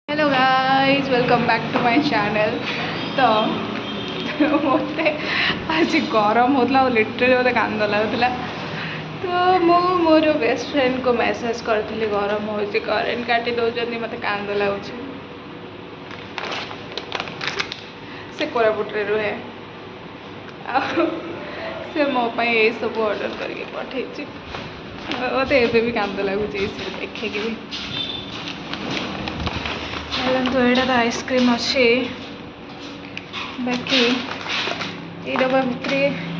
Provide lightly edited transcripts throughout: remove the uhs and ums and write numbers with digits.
Hello guys welcome back to my channel. तो मत आज गरम होता लिटरली मत कांद लगुला। तो मोर बेस्ट फ्रेंड को मेसेज करी गरम हो करेन्ट काटी दौरान मत कांद लगुच। से कोरापुटे रुहे से मोप ये सब ऑर्डर करके पठे मत एबे भी कांद लगुच देखे कि तो यहाँ तो आइसक्रीम अच्छे बाकी ये डब्बा भितर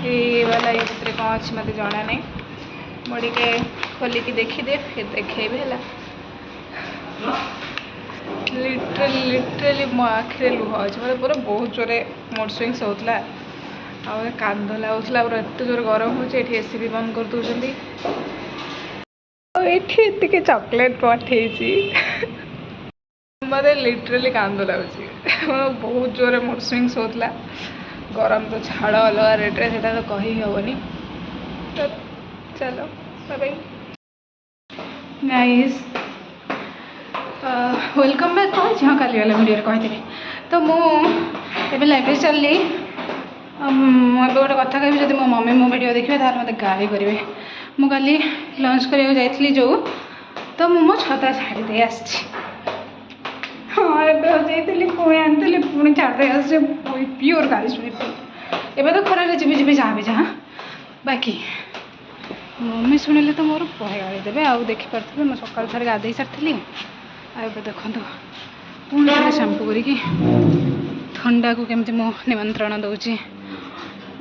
ये वाला ये भितर कौन अच्छे मत जना नहीं मुझे खोलिकी देखीदे फिर देखे है लिटरली मो आखिरे लुह अच्छे मतलब पूरा बहुत जोरे मूड स्विंग्स होता कांद लगुला पूरा एत जोर गरम हो एसी भी बंद कर दूसरी ये चॉकलेट पठे मत लिटरली कांद लगुच बहुत जोर मूड स्विंग्स होता गरम तो छाड़ अलग रेट्रे से तो कही हेनी। तो चलो बाय गाइस वेलकम बैक कह हाँ काली वाला वीडियो कही। तो मुझे लाइब्रेरी चलली गोटे कथा कहि जब मो मम्मी मो वीडियो देखिए तार मत गाली करेंगे। मु काली लंच करने जाइली जो तो मो छता छाड़ी दे आसी हाँ एवं पुणी आनी पुणी छाड़दे आस प्योर गाड़ी एवं तो खरार जी जहाँ भी जहाँ बाकी मम्मी शुणिले तो मोर बहे गाड़ी देवे आउ देखिपे मैं सकाल थे गाधे सारी आए देखो पुणी थे शैम्पू करी ठंडा को केमती मो निमंत्रण दूची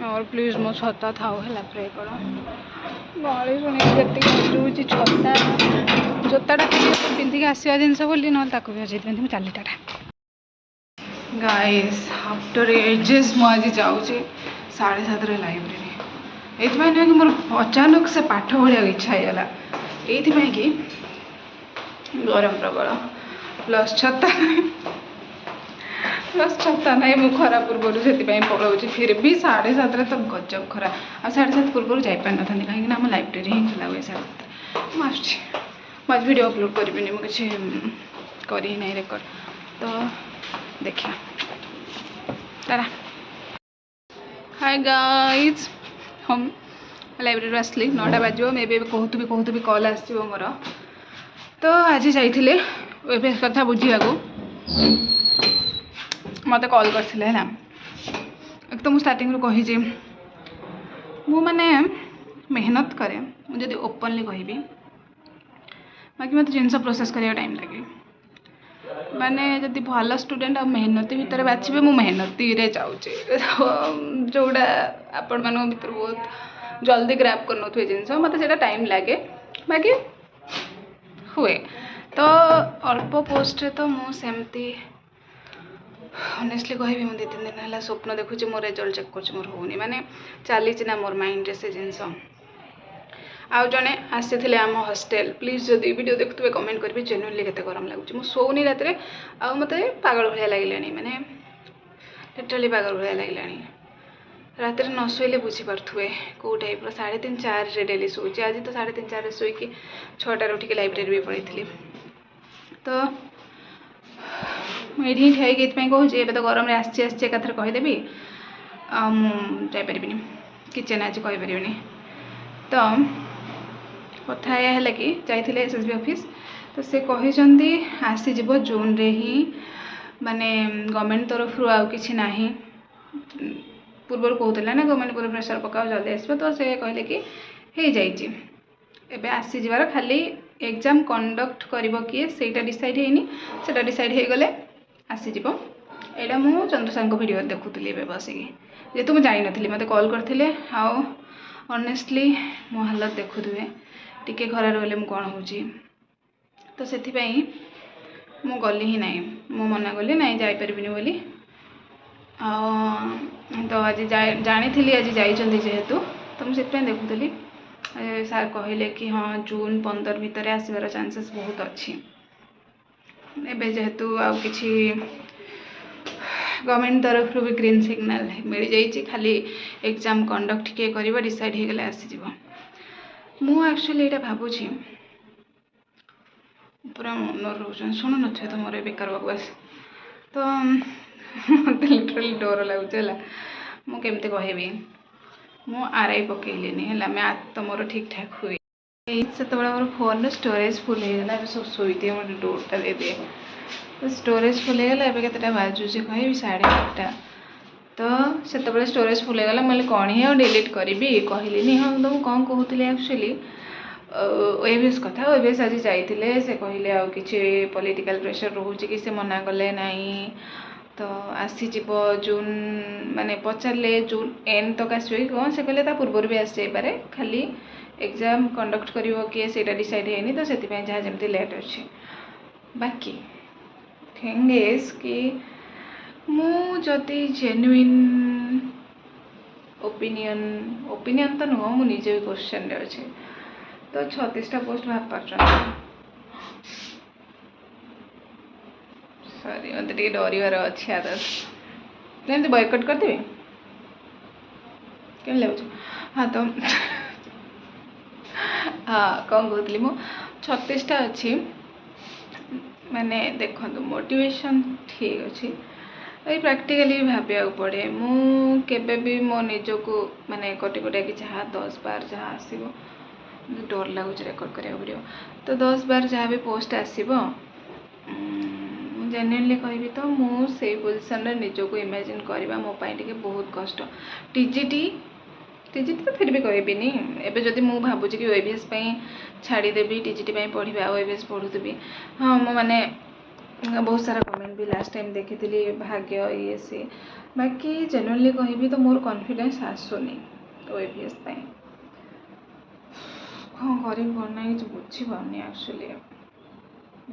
और प्लीज मो छता थाऊ है प्रे कर गली शुणी छता जोताटा पिंधिक आसवा जिनस बोली ना भी अजय पिंधि चली टाटा। गाइस आफ्टर एजेस मुझे जाऊँगी 7:30 लाइब्रेरी ये नुह कि मोर अचानक से पाठ पढ़ा इच्छा होगा ये कि गरम प्रबल प्लस छता ना मु खरा पूर्व से पलाऊँ फिर भी 7:30 तो गजब खरा आ 7:30 पूर्व जापार ना कहीं लाइब्रेरी ही खुला हुए 7:30 मुझे आज वीडियो अपलोड करी मुझे करी नहीं रेकर्ड तो देखिए तारा। हाय गाइज हम लाइब्रेरी आसली 9टा बाजो मे भी कहतु भी कॉल आसो मोर तो आज जाइए कथा बुझा मत कॉल करते है एक तो मुझे स्टार्टिंग कही मु माने मेहनत करे मुझे ओपनली कहि बाकी मत जिनस प्रोसेस करा टाइम लगे माने जदि भल स्टूडेंट आ मेहनती भितर बाछे मु मेहनती रे जाऊँचे जोड़ा आपण मान भर बहुत जल्दी ग्रैप कर नए जिनस मत से टाइम लगे बाकी हुए तो अल्प पोस्ट तो मुझे ऑनेस्टली कहि मुझे 2-3 दिन है स्वप्न देखुची मोर रिजल्ट चेक कर मोर होनी माने चली ना मोर माइंड से जिनस आउ जड़े आसी आम हस्टेल प्लीज जदि वीडियो देखुए कमेंट करेंगे जेन्युइनली केते गरम लगुच मु सोनी रात मत पागल भाया लगे माने लिटरली पागल भाया लगे रात न शोले बुझीपे कौ टाइप 3:30-4 डेली शोचे आज तो 3:30-4 शोक 6टार उठिक लाइब्रेरी भी पढ़ी तो मुझे ठहरी कहूँ तो गरम आसी एकाथर कहीदेवी मुझे किचेन आज कहीपर तो कथा यह है कि जाइए एसएसबी ऑफिस तो से कहते आसीज जून रे ही माने गवर्नमेंट तरफ आउ कि ना पूर्व कहते ना गवर्नमेंट पूरा प्रेसर पकाओ जल्दी आस तो से कहले कि हो जाए आसीजार खाली एग्जाम कंडक्ट कर किए से डिसाइड होनी से डिसाइड हो गले आसीज यहाँ मुझे चंद्रशेखर को वीडियो देखुली बसिकी जेहेतु मुझे जानी मत कॉल करते आउ ऑनेस्टली मो हालत देखुए टिके खरार गले मुझे कौन हो तो से मु गली ही नहीं मु मना कली नहीं जापरि बोली तो आज जानी आज जेहेतु तो मुझे देखुली सार कहले कि हाँ जून 15 भितर आसबार चांसेस बहुत अच्छी एबे जेहेतु आउ किछि गवर्नमेंट तरफ भी ग्रीन सिग्नल मिल जाइए खाली एग्जाम कंडक्ट किए कर डिसाइड हो गले आसीज मु एक्चुअली यहाँ भावुँ पूरा मन रोचन शुणु थे तो मोर बेकार बकवास तो मत लिटराली डर लगुच है मुझे कहबी मु आरआई पकईलिनी है मैथ तो मोर ठीक ठाक हुए से मोर फोन स्टोरेज फुल होगा सब शोदे मोटे डोरटा दे दिए तो स्टोरेज फुल होगा एवं केतटा बाजुचे कह 8:30 तो से स्टोरेज फुल होगा मैं कौन ही डिलीट करी कहली हाँ तो कौन कहती एक्चुअली ओएबीएस कथा ओएबीएस आज जाइए से कहले आ कि पॉलिटिकल प्रेशर रोचे कि से मना कले नहीं तो आसीज जून माने पचारे जून एंड तक आसो कि कौन से कहले पूर्व भी आसी जापे खाली एग्जाम कंडक्ट कर किए से डिसाइड है तो से जहाँ जमी लेट अच्छे बाकी थिंग इज कि मुझे जेन्युइन ओपिनियन तो नुह मुझे भी क्वेश्चन अच्छे तो 36टा पोस्ट भाव पार्छ सॉरी मत डर अच्छी आदत एमती बॉयकट करदेवी केम लगुच हाँ तो हाँ कौन कहती मु 36टा अच्छी माने देखो मोटिवेशन ठीक अच्छी ये प्रैक्टिकली भाविया पड़े मुझे भी मो निजको माने कटी कटाई जहाँ 10-12 जहाँ आसो डर लगुच रेकर्ड करा वीडियो तो 10-12 जहाँ भी पोस्ट आसो जेन्युइनली कहबी तो मुझे पोजिशन निजको इमेजिन करवा मोपाई बहुत कष्ट टीजीटी तो फिर भी कहबीनी एबे जदि मु भावुची कि ओएबीएस छाड़देवी टीजीटी पढ़ा ओएबीएस पढ़ुबी हाँ मैंने बहुत सारा कमेंट भी लास्ट टाइम देखी भाग्य ये सी बाकी जेन्युइनली कहबी तो मोर कॉन्फिडेंस आसुनी ओएबीएस कौन करना कि बुझीपारनी एक्चुअली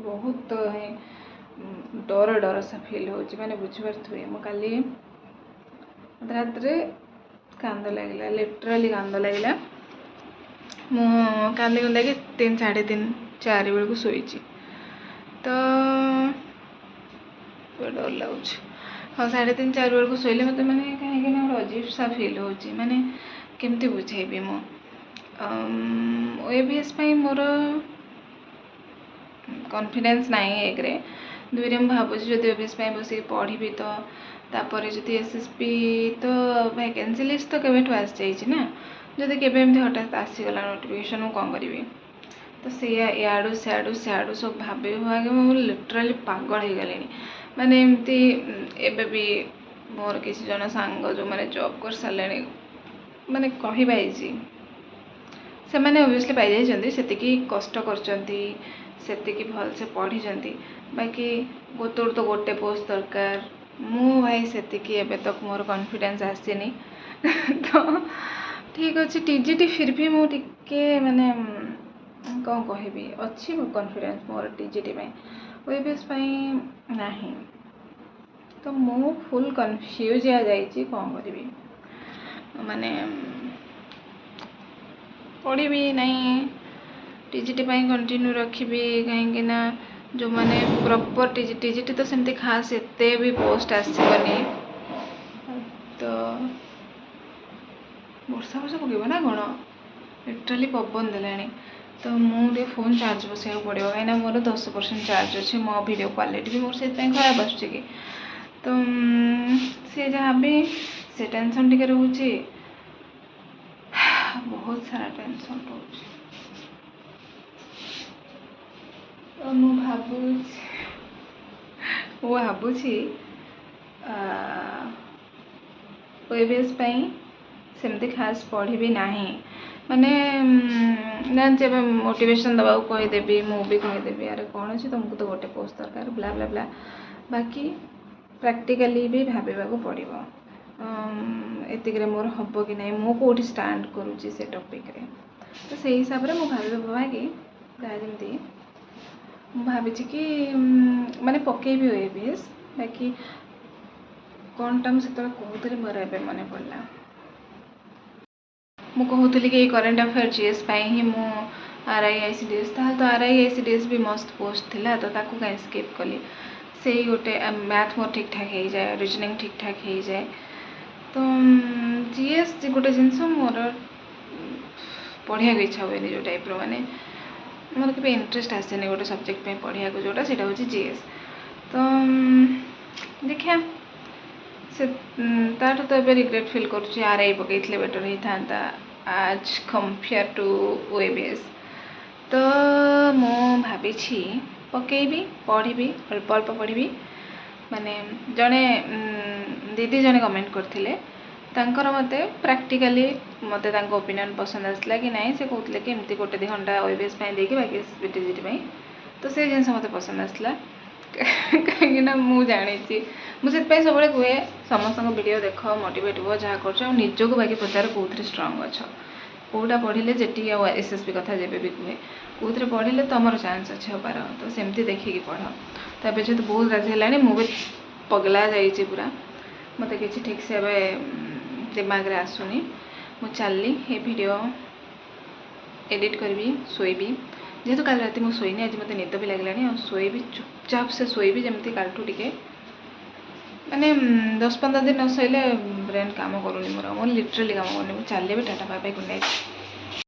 बहुत डर डर सा फिल हो मैंने बुझीपारे मुझे रात कांद लगे लिटराली कांद लगे कांदी कुंदा कि 3, 3:30, 4 बेलू शोई तो डर लगुच हाँ 3:30, 4 बेलू शोले मत मैंने कहीं गोटे अजीब सा फिल हो मैंने केमती बुझेबी मु ओएबीएस मोर कॉन्फिडेंस नहीं एक रे 2 रे भावुँ जो ओएबीएस बस पढ़ी तो तापर जो एसएसपी तो वैकेंसी लिस्ट तो केवेठू आसी जाइए ना जदि केवे हठात आसीगला नोटिफिकेशन कौन करी तो से याडू सियाडू सियाडू सब भावे भागे मुझे लिटराली पागल हो गली माने एमती एबे भी मोर किसी जन सांग जो मैंने जॉब कर सारे माने कही पाई से मैंने ओबियसली पाई जाती कष्ट करती भल से पढ़ी बाकी गोटे तो गोटे पोस्ट दरकार मु भाई से एबे तक मोर कॉन्फिडेंस आसीनी तो ठीक अच्छे टीजीटी फिर भी मुझे माने कौन कहबी अच्छी कॉन्फिडेंस मोर टीजीटी ओएबीएस नहीं तो मु फुल कन्फ्यूज आ जाइए कौन करी माने पढ़ी नहीं टीजीटी कंटिन्यू रखी कहीं जो मैंने प्रॉपर टीजीटी तो सेमती खास एते भी पोस्ट आसबनी तो वर्षा वर्षा पकेब ना कौन लिटराली पवन देलानी तो मुझे फोन चार्ज बसैया पड़ो कहीं मोर 10% चार्ज अच्छे मो वीडियो क्वालिटी भी मोर से खराब आसुची कि तो सी जहाँ भी से टेंशन टिके रोचे बहुत सारा टेंशन रोचे तो मु भावुची ओएबीएस सेमती खास पढ़ी नहीं माने जानते मोटिवेशन दबा कहीदेवी मुझे कहीदेवी अरे कौन अच्छे तुमको तो गोटे पोस्ट दरकार ब्ला ब्ला ब्ला बाकी प्रैक्टिकली भी भाविबा पड़ो एतिक मोर हम कि नहीं मु कौटी स्टांड करुँची से टॉपिक रे तो से हिसाब से मुझे भावी जहाँ जमी भावी कि माने पकेबी ओएबीएस बाकी कौनटा मुझे कहती मोर ए मन पड़ा मु कहूली कि करेन्ट अफेयर जीएस ही मु आरआई आईसीडीएस तो आरआई आईसीडीएस भी मस्त पोस्ट थिला तो ताकू कहीं स्किप कली से गोटे मैथ मोर ठीक ठाक हो जाए रीजनिंग ठीक ठाक हो जाए तो जीएस गोटे जिनस मोर पढ़िया इच्छा हुए जो टाइप रो माने ମୋର କେବେ ଇଣ୍ଟରେଷ୍ଟ ଆସେନି ଗୋଟେ ସବଜେକ୍ଟ ପାଇଁ ପଢ଼ିବାକୁ, ଯେଉଁଟା ସେଇଟା ହେଉଛି ଜିଏସ୍। ତ ଦେଖିବା ସେ ତାଠୁ ତ ଏବେ ରିଗ୍ରେଟ୍ ଫିଲ୍ କରୁଛି, ଆର୍ଆଇ ପକେଇଥିଲେ ବେଟର୍ ହେଇଥାନ୍ତା ଆଜ୍ କମ୍ପେୟାର ଟୁ ଓଏବିଏସ୍। ତ ମୁଁ ଭାବିଛି ପକେଇବି, ପଢ଼ିବି, ଅଳ୍ପ ଅଳ୍ପ ପଢ଼ିବି। ମାନେ ଜଣେ ଦିଦି ଜଣେ କମେଣ୍ଟ କରିଥିଲେ, ତାଙ୍କର ମୋତେ ପ୍ରାକ୍ଟିକାଲି ମୋତେ ତାଙ୍କ ଓପିନିଅନ୍ ପସନ୍ଦ ଆସିଲା କି ନାହିଁ। ସେ କହୁଥିଲେ କି ଏମିତି 1-2 ଘଣ୍ଟା ଓଏବିଏସ୍ ପାଇଁ ଦେଇକି ବାକି ବିଟିଜିଟି ପାଇଁ। ତ ସେ ଜିନିଷ ମୋତେ ପସନ୍ଦ ଆସିଲା, କାହିଁକିନା ମୁଁ ଜାଣିଛି, ମୁଁ ସେଥିପାଇଁ ସବୁବେଳେ କୁହେ ସମସ୍ତଙ୍କ ଭିଡ଼ିଓ ଦେଖ, ମୋଟିଭେଟ୍ ହୁଅ, ଯାହା କରୁଛ, ଆଉ ନିଜକୁ ବାକି ପଚାର କେଉଁଥିରେ ଷ୍ଟ୍ରଙ୍ଗ ଅଛ, କେଉଁଟା ପଢ଼ିଲେ ଯେଟି ଆଉ ଏସ୍ଏସ୍ବି କଥା ଯେବେ ବି କୁହେ, କେଉଁଥିରେ ପଢ଼ିଲେ ତୁମର ଚାନ୍ସ ଅଛି ହେବାର, ତ ସେମିତି ଦେଖିକି ପଢ଼। ତ ଏବେ ଯେହେତୁ ବହୁତ ରାତି ହେଲାଣି, ମୁଁ ବି ପଗଲା ଯାଇଛି ପୁରା, ମୋତେ କିଛି ଠିକ୍ସେ ଏବେ ଦିମାଗରେ ଆସୁନି। ମୁଁ ଚାଲିଲି ଏ ଭିଡ଼ିଓ ଏଡ଼ିଟ୍ କରିବି, ଶୋଇବି। ଯେହେତୁ କାଲି ରାତି ମୁଁ ଶୋଇନି, ଆଜି ମୋତେ ନିଦ ବି ଲାଗିଲାଣି, ଆଉ ଶୋଇବି, ଚୁପଚାପ ସେ ଶୋଇବି, ଯେମିତି କାଲିଠୁ ଟିକେ ମାନେ 10-15 ଦିନ ନ ଶୋଇଲେ ବ୍ରେନ୍ କାମ କରୁନି ମୋର ଲିଟରାଲି କାମ କରୁନି। ମୁଁ ଚାଲିବି, tata bye bye, good night.